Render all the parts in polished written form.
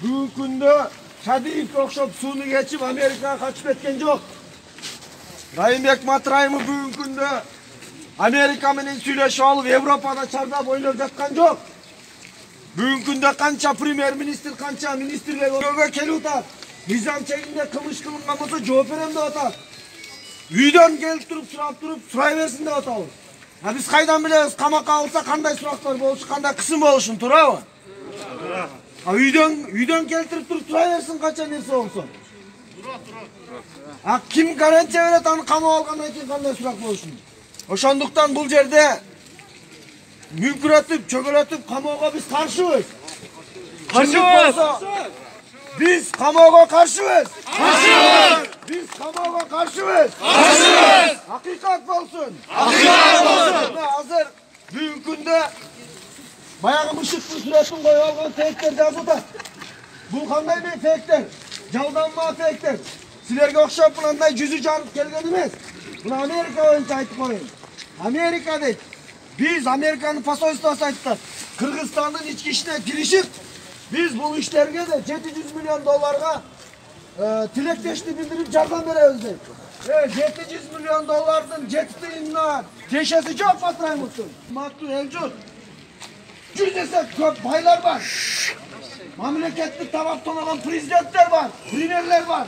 Bugünkü күндө Садиевке окшоп сууну кечип Америкага качып кеткен жок. Райымбек Матраимов бүгүнкү күндө Америка менен сүйлөшүп алып Европада чардап ойлоп жаткан жок. Бүгүнкү күндө канча премьер-министр, канча министрлер өрөөгө келип атат. Мыйзам чегинде кылмыш кылынган болсо жооп берем деп атат. Үйдөн келип туруп сурай берсин деп атабыз. Биз кайдан билебиз камакка алса кандай сурактар болушу, кандай кысым болушун, туурабы? Үйдөн келтирип туруп сурай берсин канча нерсе болсо. Ким гарантия берет аны камап алгандан кийин кандай сурак болушун? Ошондуктан бул жерде мүмкүрөтүп, чөгөлөтүп камоого биз каршыбыз. Biz kamuoyuna karşıyız. Biz kamuoyuna karşıyız. Hakikat olsun. Hazır bugünkü günde bayağı mışıklı süresin koyu algan fake'ler yazıda. Bu kanday bir fake'ler. Jaldanma fake'ler. Silerge okşap bunanday yüzü canıp gelgenimiz. Bunu Amerika oyuncu aytıp koyun. Amerika değil. Biz Amerika'nın pasoyistası aytıplar. Kırgızistan'ın içki işine girişip biz bu işlerge de 700 milyon dolarga tilekteşli bildirip jardan beremiz deyip. 700 milyon dolardan jettiğinle teşesi çok Matraimов'tun. Matru mevcut. Yüz desek köp baylar var. Memleketli taraf tonagan prezidentler var. Premierler var.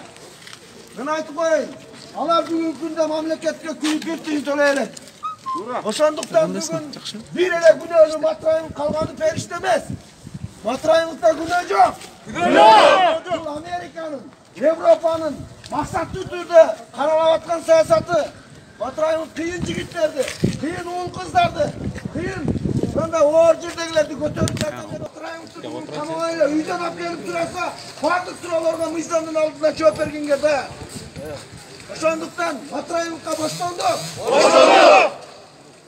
Ben aytıp koyayım. Alar bugün günde memleketke kuyup yurtuyun töleyelim. Oşanduktan bugün bir ele günahını Matraimov kalganı periştemez. Matraimov'da günah yok. Bu Amerika'nın, Avrupa'nın maksatlı türde karalavatkan siyasatı. Matraimov kıyın jigitlerdi, kıyın oğul kızlardı, kıyın oğur jirdegilerdi götürüp çarptı. Matraimov'un kamuoyuyla үйден alıp gelip durarsa, farklı sıralarına mıйзамдын altında çöp bergenге de. Oşonduktan Matraimov'ga boşlandık.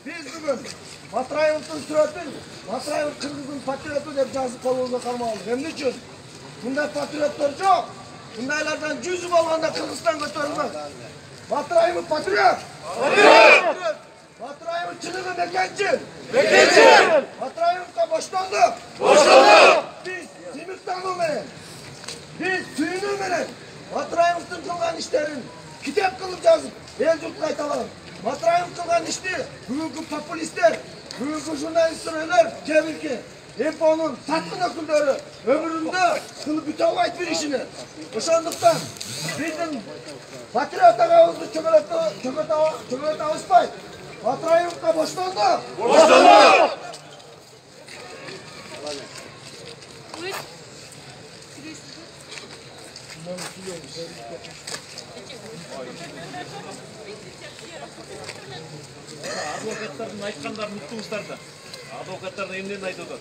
Biz bugün Matraimов'un suratın, Matraimov Kırgız'ın patriotu dep жазып колубузга кармалды. Эмне үчүн? Bunday patriotlar çok. Bundaylardan yüzü olganda Kırgızstan götürülmez. Matraimov patriot. Matraimov çılığı mekenci. Matraimov'ga boşlandık. Biz Simiktan'ı menen, biz Tüyünü menen Matraimov'un kılgan işlerin kitap kılıp yazıp el yurt kaytalalım. Matraimov kılgan işti bugünkü populistler, bugünkü jurnalistler cebirki. Hep onun satkın öküldörü ömründe kılıp büte olayt bir işini. Oşonduktan bizim patriot ağabeyimizi çököte alışmayın. Matraimov'ga boşlandı. Advokatların aytkanlarını uktуңуздар да. Advokatlar эмнени айтып атат?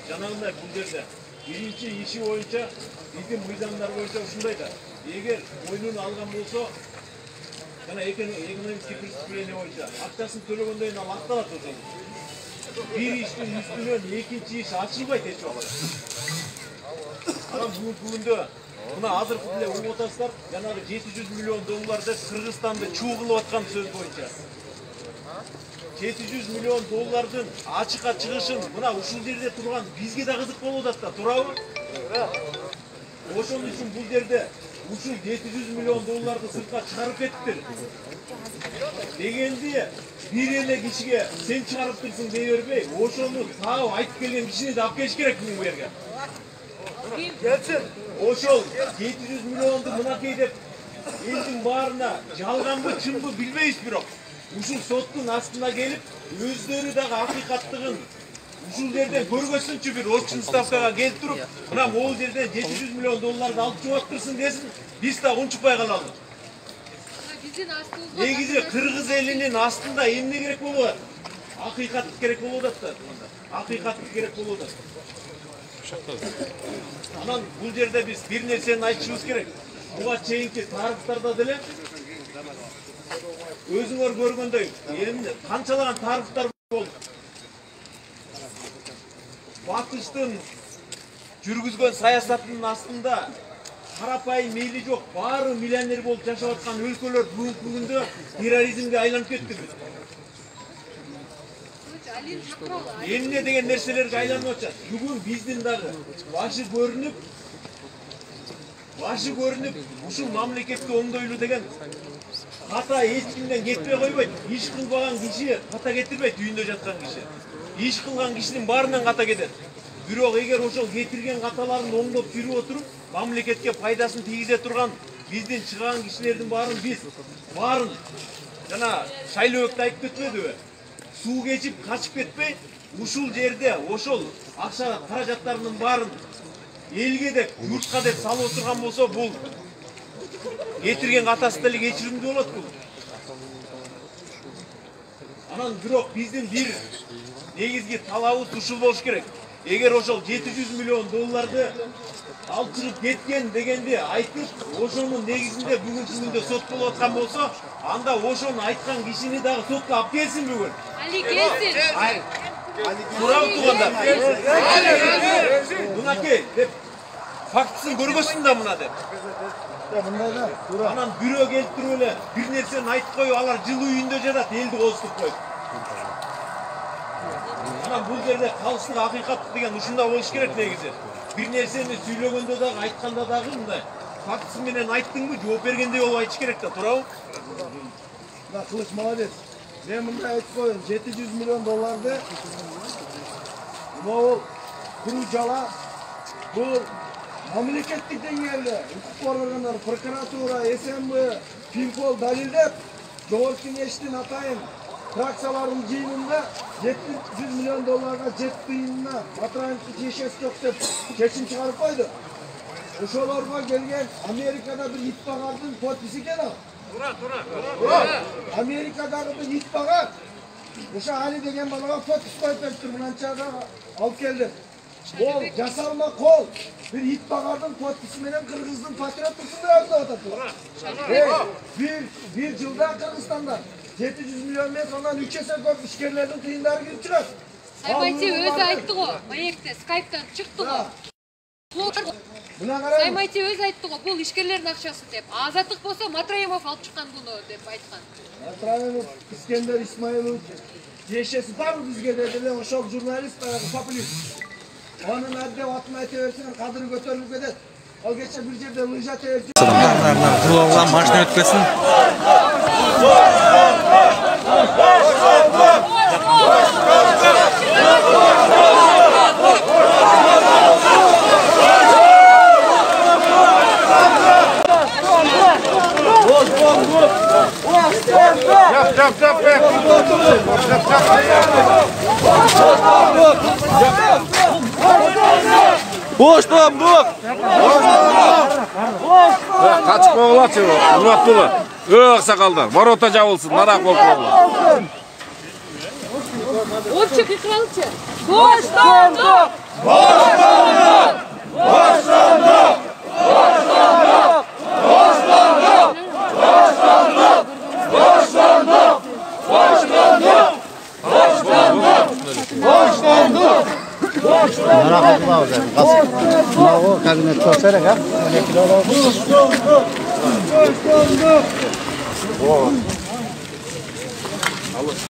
Жанагындай бул жерде биринчи иши боюнча биздин мыйзамдар боюнча ушундай да. Эгер ойнун алган болсо, жана экономический преступление боюнча акчасын төлөгөндөн кийин ал акталат ошол. Бир иштин үстүнөн экинчи иш ачылбайт эч убакта. Анан бүгүнкү күндө мына азыркы эле угуп атасыздар, жанагы 700 миллион доллар деп Кыргызстанды чуу кылып аткан сөз боюнча. 700 milyon dolardan açıkça çıkışın buna uşul yerde turgan bizge de kızık bolуп атат да, туурабы? Ошон үчүн бул жерде ушул 700 milyon dollарды сыртка чыгарып кетиптир. Дегенди бир эле кишиге сен чыгарып турсуң дей бербей, ошону таап айтып келген кишини да алып келиш керек бул жерге. Келсин. Ошол 700 milyonду мынакей деп элдин баарына жалганбы, чынбы билбейбиз бирок. Ушул соттун астына келип, өздөрү дагы акыйкаттыгын ушул жерден көргөсүнчү бир орчун ставкага келип туруп, мына могул жерден 700 milyon долларды алып жооп турсун десин, биз да унчукпай калалы. Негизи Кыргыз элинин астында эмне керек болуп атат? Акыйкаттык керек болуп атат да. Акыйкаттык керек болуп атат. Анан бул жерде биз бир нерсени айтышыбыз керек. Буга чейинки тарыхтарда деле өзүңөр көргөндөй канчалаган тарыхтар болду. Батыштын жүргүзгөн саясатынын астында карапайым мейли жок, баары миллионер болуп жашап аткан өлкөлөр бүгүнкү күндө терроризмге айланып кетти. Эмне деген нерселерге айланып атат. Бүгүн биздин дагы башы көрүнүп, başı görünüp uşul mamleketke oңдойлуу деген ката эч кимден кетпей койбойт. Иш кылбаган киши ката кетирбейт, үйүндө жаткан киши. Иш кылган кишинин баарынан ката кетет. Бирок эгер ошол кетирген каталарын оңдоп жүрүп отуруп, мамлекетке пайдасын тийгизе турган биздин чыган кишилердин баарын жана Шайлообекте айтып кетпедиби? Суу кечип качып кетпей, ушул жерде ошол акча каражаттарынын баарын элге деп, юртка деп салып отурган болсо, бул кетирген катасы деле кечиримдүү болот бул. Анан бирок биздин бир негизги талабыбыз ушул болуш керек. Эгер ошол 700 миллион долларды алчырып кеткен дегенди айтып, ошонун негизинде бүгүнкү күндө сот болуп аткан болсо, анда ошону айткан кишини дагы сотко алып келсин бүгүн. Али келсин. Сурабы туугандар. Мына кел деп фактысын көргөсүн да мына деп. Анан бирөө келтирип эле бир нерсени айтып коюп, алар жылуу үйүндө жатат, элди козутуп коюп. Анан бул жерде калыштык акыйкаттык деген ушундай болуш керек негизи. Бир нерсени сүйлөгөндө дагы, айтканда дагы мындай фактысы менен айттыңбы, жооп бергендей болуп айтыш керек да, туурабы? Кылыч молодец. Мен мындай айтып коеюн, 700 миллион долларды бул куру жала, бул мамлекеттик деңгээлде укук органдары, прокуратура, СМБ, Финпол далилдеп, Жогорку Кеңештин атайын фракциялардын жыйынында 700 миллион долларга жетпейинина Матраевди тиешеси жок деп чечим чыгарып койду. Ошолорго келген Америкада бир итбагардын подписи экен ал. Тура. Америкадагы бир итбагар. Ошо Али деген балага подпис коюп бериптир, мынанчага алып келдим. Ол жасалма кол. Bir итбагардын подписи менен Кыргыздын патриоттугун өтөп атат. Bir жылда Кыргызстанда 700 миллион эмес, ondan 3 есе көп ишкерлердин тыйындары кирип чыгат. Саймайтиев өзү айтты го, маекте скайптан чыкты го. Саймайтиев өзү айтты го, бул ишкерлердин акчасы деп. Азаттык болсо Матраимов алып чыккан буну деп айткан. Матраимов, Искендер Исмаилов тиешеси бар бизге дедиле, ошол журналист популист. Onun adde atma etiyorsun, kadını götürüp gider. O geçe bir yerde lıja teyirci. Kulağına maçını ötmesin. Boş lan bu. Kaçık oğlan çevir. Murat Dulu. Aksakallar. Varota javılsın. Narak bol oğlan. Общий кралчы. Boşlandık. Merak etme abi. O kabinet çalışarak ha. 12 kilo.